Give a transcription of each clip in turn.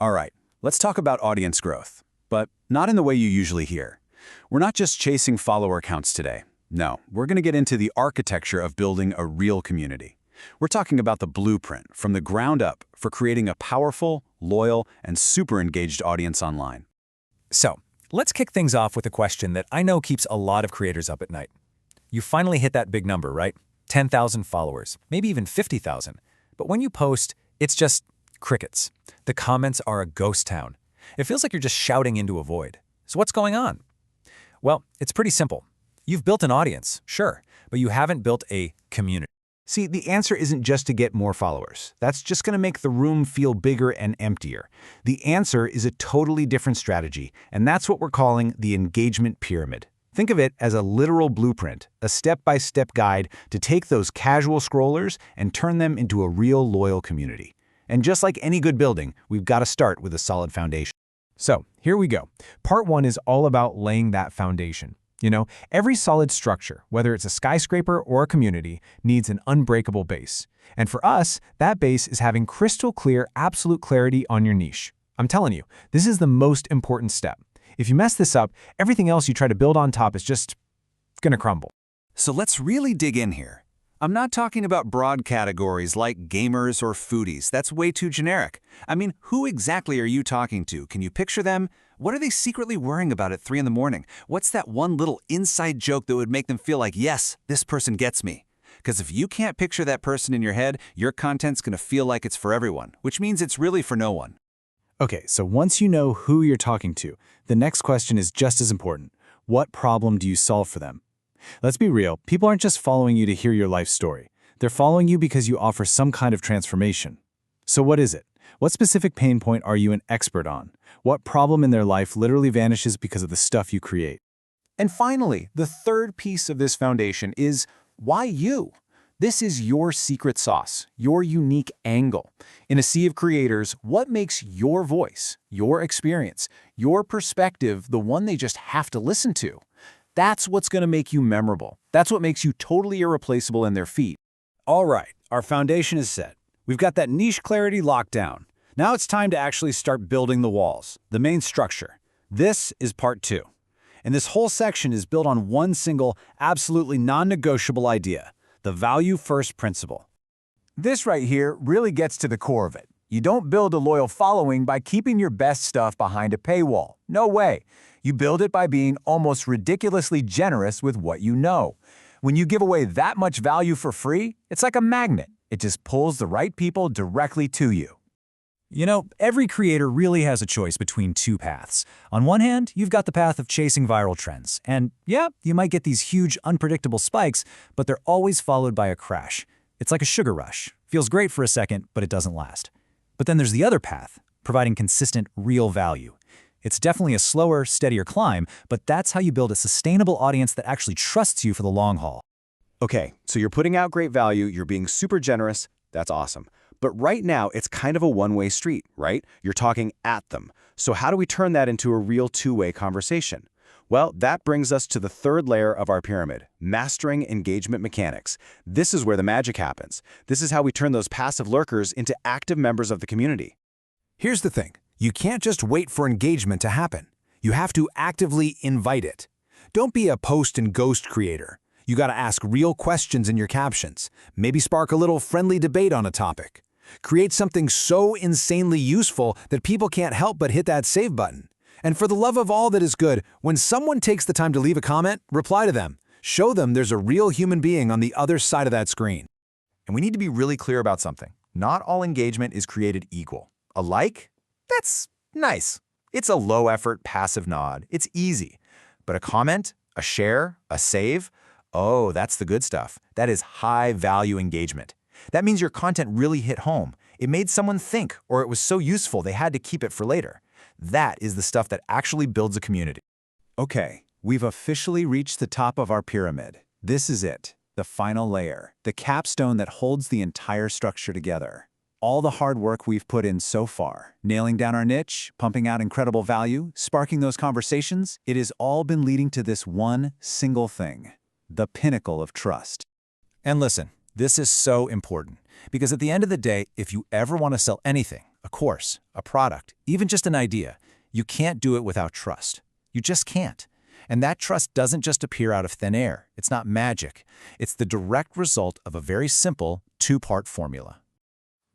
All right, let's talk about audience growth, but not in the way you usually hear. We're not just chasing follower counts today. No, we're going to get into the architecture of building a real community. We're talking about the blueprint from the ground up for creating a powerful, loyal, and super engaged audience online. So, let's kick things off with a question that I know keeps a lot of creators up at night. You finally hit that big number, right? 10,000 followers, maybe even 50,000. But when you post, it's just crickets. The comments are a ghost town. It feels like you're just shouting into a void. So what's going on? Well, it's pretty simple. You've built an audience, sure, but you haven't built a community. See, the answer isn't just to get more followers. That's just going to make the room feel bigger and emptier. The answer is a totally different strategy, and that's what we're calling the engagement pyramid. Think of it as a literal blueprint, a step-by-step guide to take those casual scrollers and turn them into a real loyal community. And just like any good building, we've got to start with a solid foundation. So, here we go. Part 1 is all about laying that foundation. You know, every solid structure, whether it's a skyscraper or a community, needs an unbreakable base. And for us, that base is having crystal clear, absolute clarity on your niche. I'm telling you, this is the most important step. If you mess this up, everything else you try to build on top is just gonna crumble. So let's really dig in here. I'm not talking about broad categories like gamers or foodies. That's way too generic. I mean, who exactly are you talking to? Can you picture them? What are they secretly worrying about at 3 in the morning? What's that one little inside joke that would make them feel like, yes, this person gets me? Because if you can't picture that person in your head, your content's going to feel like it's for everyone, which means it's really for no one. Okay, so once you know who you're talking to, the next question is just as important. What problem do you solve for them? Let's be real, people aren't just following you to hear your life story. They're following you because you offer some kind of transformation. So what is it? What specific pain point are you an expert on? What problem in their life literally vanishes because of the stuff you create? And finally, the third piece of this foundation is why you? This is your secret sauce, your unique angle. In a sea of creators, what makes your voice, your experience, your perspective the one they just have to listen to? That's what's going to make you memorable. That's what makes you totally irreplaceable in their feed. All right, our foundation is set. We've got that niche clarity locked down. Now it's time to actually start building the walls, the main structure. This is part 2. And this whole section is built on one single, absolutely non-negotiable idea, the value-first principle. This right here really gets to the core of it. You don't build a loyal following by keeping your best stuff behind a paywall. No way. You build it by being almost ridiculously generous with what you know. When you give away that much value for free, it's like a magnet. It just pulls the right people directly to you. You know, every creator really has a choice between two paths. On one hand, you've got the path of chasing viral trends. And yeah, you might get these huge, unpredictable spikes, but they're always followed by a crash. It's like a sugar rush. Feels great for a second, but it doesn't last. But then there's the other path, providing consistent, real value. It's definitely a slower, steadier climb, but that's how you build a sustainable audience that actually trusts you for the long haul. Okay, so you're putting out great value, you're being super generous, that's awesome. But right now, it's kind of a one-way street, right? You're talking at them. So how do we turn that into a real two-way conversation? Well, that brings us to the third layer of our pyramid, mastering engagement mechanics. This is where the magic happens. This is how we turn those passive lurkers into active members of the community. Here's the thing. You can't just wait for engagement to happen. You have to actively invite it. Don't be a post and ghost creator. You gotta ask real questions in your captions. Maybe spark a little friendly debate on a topic. Create something so insanely useful that people can't help but hit that save button. And for the love of all that is good, when someone takes the time to leave a comment, reply to them. Show them there's a real human being on the other side of that screen. And we need to be really clear about something. Not all engagement is created equal. A like? That's nice. It's a low-effort, passive nod. It's easy. But a comment, a share, a save? Oh, that's the good stuff. That is high-value engagement. That means your content really hit home. It made someone think, or it was so useful they had to keep it for later. That is the stuff that actually builds a community. Okay, we've officially reached the top of our pyramid. This is it, the final layer, the capstone that holds the entire structure together. All the hard work we've put in so far, nailing down our niche, pumping out incredible value, sparking those conversations, it has all been leading to this one single thing, the pinnacle of trust. And listen, this is so important, because at the end of the day, if you ever want to sell anything, a a course, a product, even just an idea, you can't do it without trust. You just can't. And that trust doesn't just appear out of thin air. It's not magic. It's the direct result of a very simple two-part formula.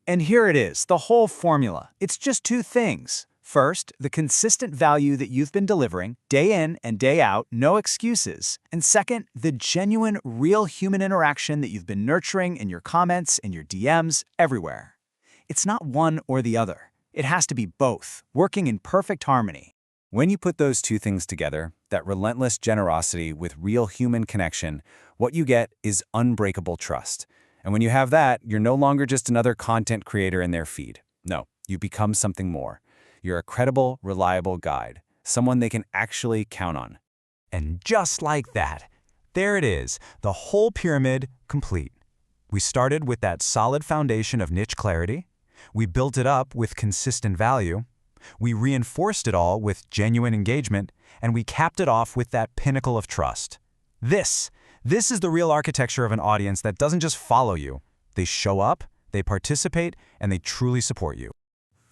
And here it is, the whole formula. It's just two things. First, the consistent value that you've been delivering, day in and day out, no excuses. And second, the genuine, real human interaction that you've been nurturing in your comments, in your DMs, everywhere. It's not one or the other. It has to be both, working in perfect harmony. When you put those two things together, that relentless generosity with real human connection, what you get is unbreakable trust. And when you have that, you're no longer just another content creator in their feed. No, you become something more. You're a credible, reliable guide, someone they can actually count on. And just like that, there it is, the whole pyramid complete. We started with that solid foundation of niche clarity. We built it up with consistent value. We reinforced it all with genuine engagement, and we capped it off with that pinnacle of trust. This is the real architecture of an audience that doesn't just follow you. They show up, they participate, and they truly support you.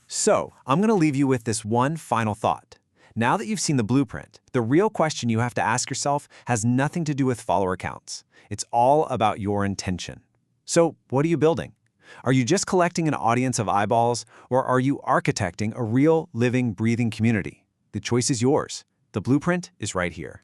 So, I'm going to leave you with this one final thought. Now that you've seen the blueprint, the real question you have to ask yourself has nothing to do with follower counts. It's all about your intention. So, what are you building? Are you just collecting an audience of eyeballs, or are you architecting a real, living, breathing community? The choice is yours. The blueprint is right here.